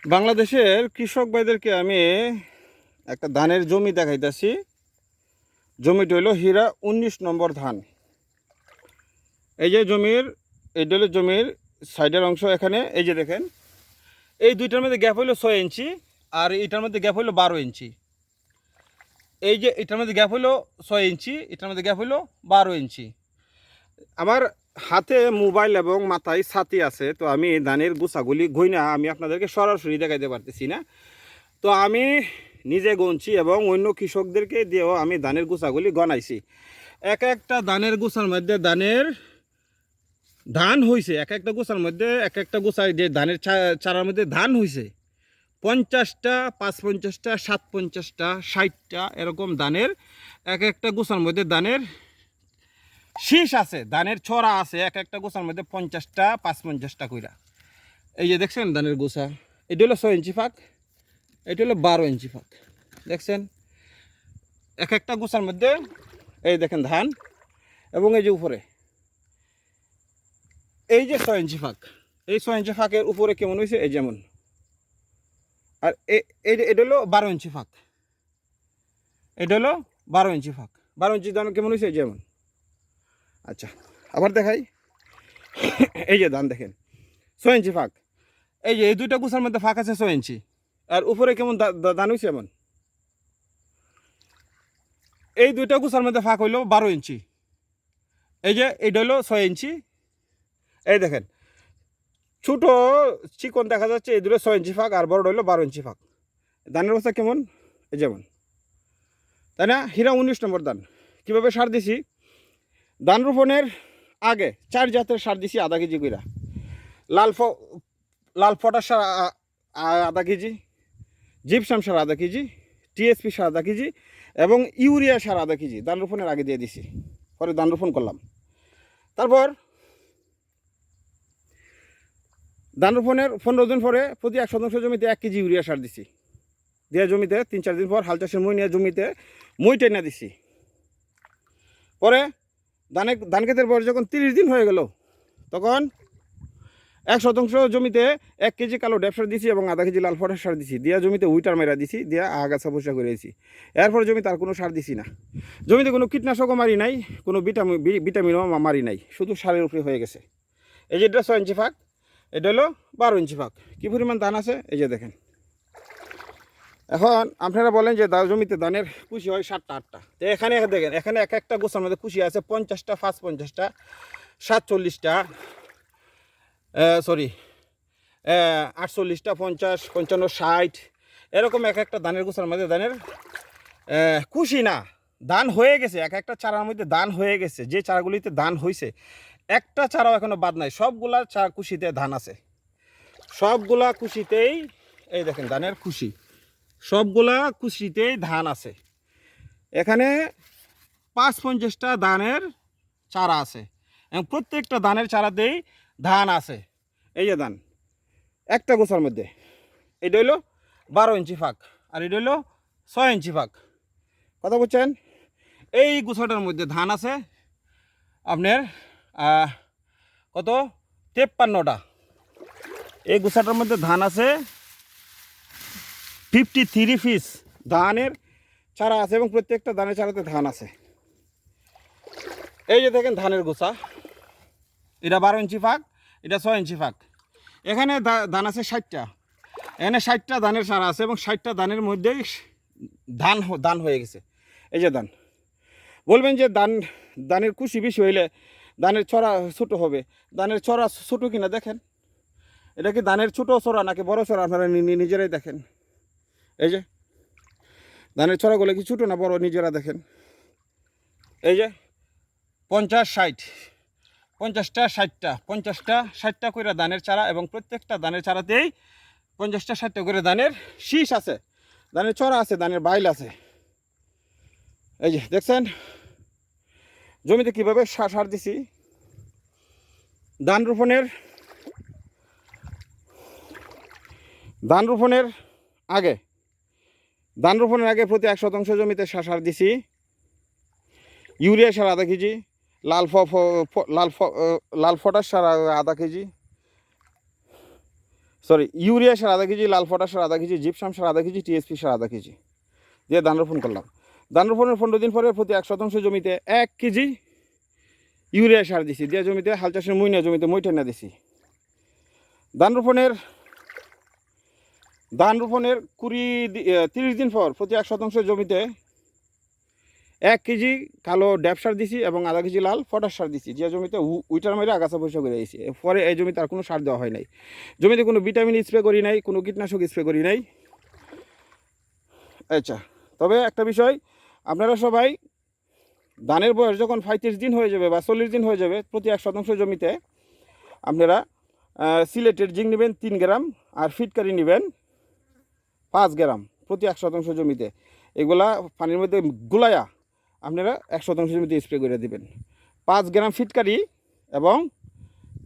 বাংলাদেশের কৃষক ভাইদেরকে আমি একটা ধানের জমি দেখাইতেছি। জমিটা হইল হীরা 19 নম্বর ধান। এই যে এইটা হলো জমির সাইডের অংশ। এখানে এই যে দেখেন, এই দুইটার মধ্যে গ্যাপ হইলো 6 ইঞ্চি, আর এটার মধ্যে গ্যাপ হইলো 12 ইঞ্চি। এই যে এটার মধ্যে গ্যাপ হইলো 6 ইঞ্চি, এটার মধ্যে গ্যাপ হইলো 12 ইঞ্চি। আমার হাতে মোবাইল এবং মাথায় ছাতি আছে, তো আমি ধানের গুছাগুলি গইনা আমি আপনাদেরকে সরাসরি দেখাইতে পারতেছি না। তো আমি নিজে গুনছি এবং অন্য কৃষকদেরকে দিয়েও আমি ধানের গুছাগুলি গনাইছি। এক একটা ধানের গুছার মধ্যে ধান হয়েছে, এক একটা গুছার মধ্যে এক একটা গুছায় যে ধানের চারার মধ্যে ধান হয়েছে 50টা, 55টা, 57টা, 60টা এরকম ধানের এক একটা গুছার মধ্যে ধানের শীষ আছে, ধানের ছড়া আছে। এক একটা গোছার মধ্যে 50টা, 55টা কইরা। এই যে দেখছেন ধানের গোছা, এটা হলো 6 ইঞ্চি ফাঁক, এটা হলো 12 ইঞ্চি ফাঁক। দেখছেন এক একটা গোছার মধ্যে এই দেখেন ধান, এবং এই যে উপরে এই যে 6 ইঞ্চি ফাঁক, এই 6 ইঞ্চি ফাঁকের উপরে কেমন হয়েছে এই যেমন। আর এটা হলো 12 ইঞ্চি ফাঁক, এটা হলো 12 ইঞ্চি ফাঁক। 12 ইঞ্চি ধান কেমন হয়েছে যেমন। আচ্ছা, আবার দেখাই। এই যে ধান দেখেন 6 ইঞ্চি ফাঁক, এই যে এই দুইটা গুছার মধ্যে ফাঁক আছে 6 ইঞ্চি, আর উপরে কেমন ধান হয়েছে এমন। এই দুইটা গুছার মধ্যে ফাঁক হইলো 12 ইঞ্চি। এই যে এইটা হলো 6 ইঞ্চি। এই দেখেন ছোট চিকন দেখা যাচ্ছে, এই দুটো 6 ইঞ্চি ফাঁক, আর বড় হইলো 12 ইঞ্চি ফাঁক। ধানের অবস্থা কেমন এই যেমন, তাই না? হীরা 19 নম্বর ধান। কীভাবে সার দিছি? ধান রোপণের আগে 4 জাতের সার দিছি আধা কেজি কইরা। লাল ফটাস সার আধা কেজি, জিপসাম সার আধা কেজি, টিএসপি সার আধা কেজি, এবং ইউরিয়া সার আধা কেজি ধান রোপণের আগে দিয়ে দিছি। পরে ধান রোপণ করলাম। তারপর ধান রোপণের 15 দিন পরে প্রতি 1 শতাংশ জমিতে 1 কেজি ইউরিয়া সার দিছি। দেওয়া জমিতে 3-4 দিন পর হাল চাষের মই নিয়ে জমিতে মই টেনে দিছি। পরে ধান ক্ষেতের বয়স যখন 30 দিন হয়ে গেল, তখন 1 শতাংশ জমিতে 1 কেজি কালো ড্যাপ সার দিছি এবং আধা কেজি লাল ফটাস সার দিছি। দিয়া জমিতে উইটার মেরা দিছি, দিয়া আগাছা পরিষ্কার করেছি। এরপর জমিতে আর কোনো সার দিছি না। জমিতে কোনো কীটনাশকও মারি নাই, কোনো ভিটামিনও মারি নাই, শুধু সারের উপরে হয়ে গেছে। এই যে এটা 6 ইঞ্চি ফাঁক, এটা হলো 12 ইঞ্চি ফাঁক। কী পরিমাণ ধান আছে এই যে দেখেন। এখন আপনারা বলেন যে জমিতে ধানের কুশি হয় 7টা 8টা, তো এখানে দেখেন, এখানে এক একটা গোছার মধ্যে কুশি আছে 50টা, 55টা, 47টা, 48টা, 50, 55, 60 এরকম এক একটা ধানের গোছার মধ্যে ধানের কুশি না, ধান হয়ে গেছে। এক একটা চারার মধ্যে ধান হয়ে গেছে। যে চারাগুলিতে ধান হয়েছে একটা চারাও এখনো বাদ নাই, সবগুলা কুশিতে ধান আছে। সবগুলা কুশিতেই এই দেখেন ধানের কুশি, সবগুলা কুশিতেই ধান আছে। এখানে 55টা ধানের চারা আছে এবং প্রত্যেকটা ধানের চারাতেই ধান আছে। এই যে ধান একটা গোছার মধ্যে, এটা হইলো 12 ইঞ্চি ফাঁক, আর এটা হইলো 6 ইঞ্চি ফাঁক। কথা বলছেন? এই গোছাটার মধ্যে ধান আছে আপনার কত 53টা। এই গোছাটার মধ্যে ধান আছে 53 পিস ধানের চারা আছে, এবং প্রত্যেকটা ধানের চারাতে ধান আছে। এই যে দেখেন ধানের গোছা, এটা 12 ইঞ্চি ফাঁক, এটা 6 ইঞ্চি ফাঁক। এখানে ধান আছে 60টা, এখানে 60টা ধানের চারা আছে, এবং 60টা ধানের মধ্যেই ধান হয়ে গেছে। এই যে ধান। বলবেন যে ধানের কুশি বেশি হইলে ধানের ছড়া ছোটো হবে। ধানের ছড়া ছোটো কিনা দেখেন, এটা কি ধানের ছোটো ছড়া নাকি বড় ছড়া আপনারা নিজেরাই দেখেন। এই যে ধানের ছড়াগুলো কি ছোটো না বড়, নিজেরা দেখেন। এই যে 50, 60, 50টা, 60টা, 50টা, 60টা করে ধানের চারা, এবং প্রত্যেকটা ধানের চারাতেই 50টা, 60টা করে ধানের শীষ আছে, ধানের ছড়া আছে, ধানের বাইল আছে। এই যে দেখছেন জমিতে কীভাবে সার দিছি। ধান রোপণের আগে প্রতি 1 শতাংশ জমিতে সার দিছি। ইউরিয়া সার আধা কেজি, লাল ফটাস সার আধা কেজি, সরি ইউরিয়া সার আধা কেজি, লাল পটাশ সার আধা কেজি, জিপসাম সার আধা কেজি, টিএসপি সার আধা কেজি দিয়ে ধান রোপণ করলাম। ধান রোপণের 15 দিন পরে প্রতি 1 শতাংশ জমিতে 1 কেজি ইউরিয়া সার দিছি, দিয়ে জমিতে হাল চাষের মুইনা জমিতে মই টেনা দিছি। ধান রোপণের 30 দিন পর প্রতি 1 শতাংশ জমিতে 1 কেজি কালো ড্যাপ সার দিছি এবং আধা কেজি লাল পটাশ সার দিছি, যে জমিতে উইটার মেরে আগাছা পয়সা করে দিয়েছি। পরে এই জমিতে আর কোনো সার দেওয়া হয় নাই, জমিতে কোনো ভিটামিন স্প্রে করি নাই, কোনো কীটনাশক স্প্রে করি নাই। আচ্ছা, তবে একটা বিষয়, আপনারা সবাই ধানের বয়স যখন 35 দিন হয়ে যাবে বা 40 দিন হয়ে যাবে, প্রতি 1 শতাংশ জমিতে আপনারা সিলেটের জিঙ্ক নেবেন 3 গ্রাম আর ফিটকারি নেবেন 5 গ্রাম প্রতি 1 শতাংশ জমিতে। এগুলা পানির মধ্যে গুলায়া আপনারা 1 শতাংশ জমিতে স্প্রে করে দেবেন। 5 গ্রাম ফিটকারি এবং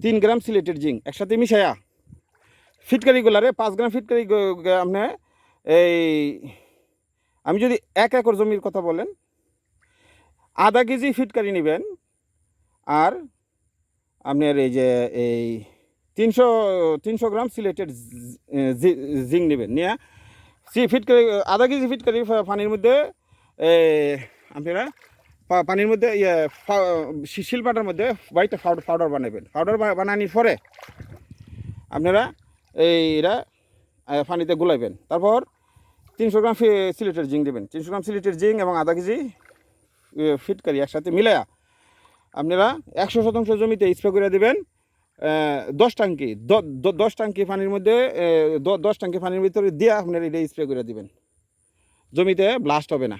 3 গ্রাম সিলেটের জিঙ্ক একসাথে মিশায়া ফিটকারিগুলারে 5 গ্রাম ফিটকারি আপনি এই, আমি যদি 1 একর জমির কথা বলেন, আধা কেজি ফিটকারি নেবেন আর আপনার এই যে এই 300 গ্রাম সিলেটেড জিঙ্ক নেবেন, নিয়ে ফিটকারি আধা কেজি ফিটকারি পানির মধ্যে আপনারা পানির মধ্যে শিলপাটার মধ্যে হোয়াইট পাউডার বানাবেন। পাউডার বানানোর পরে আপনারা এইটা পানিতে গুলাইবেন। তারপর 300 গ্রাম সিলেটের জিঙ্ক দেবেন, 300 গ্রাম সিলেটের জিঙ্ক এবং আধা কেজি ফিটকারি একসাথে মিলায়া আপনারা 100 শতাংশ জমিতে স্প্রে করে দেবেন। 10 ট্যাঙ্কি পানির মধ্যে 10 ট্যাঙ্কি পানির ভিতরে দিয়ে আপনারা এটা স্প্রে করে দেবেন, জমিতে ব্লাস্ট হবে না।